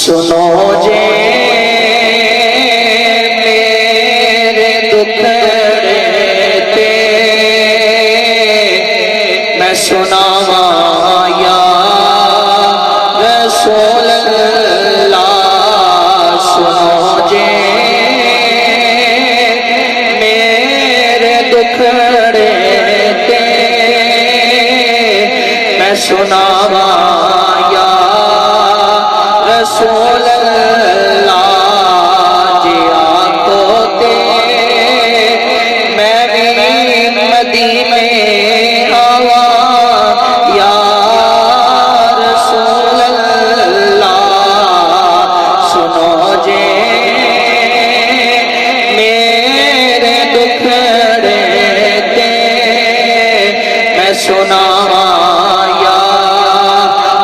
سنو جے میرے دکھڑے تے میں سناواں یا رسول اللہ سنو جے میرے دکھڑے تے میں سناواں یا رسول اللہ جی آنکھوں تے میں بھی مدینے آواں یا رسول اللہ سنو جے میرے دکھڑے تے میں سناواں یا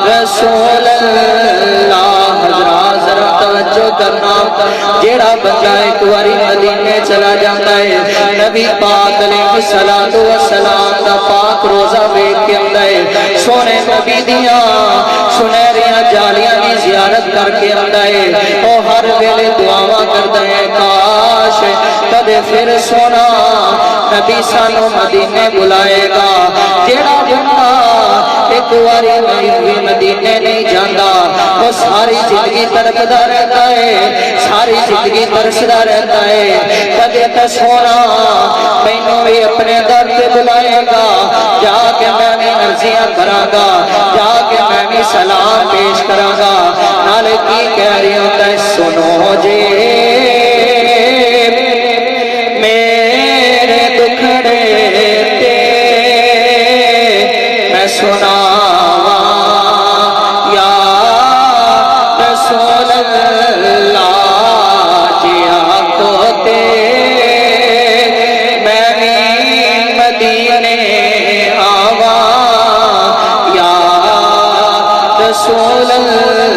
رسول اللہ کرنا جیڑا بندہ ایک واری مدینے چلا جاتا ہے نبی پاک علیہ الصلوۃ والسلام دا پاک روزہ ویکھ کے آندا ہے سونے نبی دیاں سنہریاں جالیاں دی زیارت کر کے آندا ہے او ہر ویلے دعاواں کردا ہے کاش کدے پھر سونا نبی سانو مدینے بلائے گا جیڑا بندہ ایک واری مدینے نہیں جاندا وہ ساری زندگی تڑپدا رہتا ہے ساری زندگی ترسدا رہتا ہے کدے تے سونا مینوں بھی اپنے در تے بلائے گا جا کے میں بھی عرضیاں کراں گا جا کے میں بھی سلام پیش کراں گا نال کی کہہ رہی ہوندا ہے سنو جے میرے دکھڑے تے میں سناواں یا رسول اللہ جی آنکھوں تے میں بھی مدینے آواں یا رسول اللہ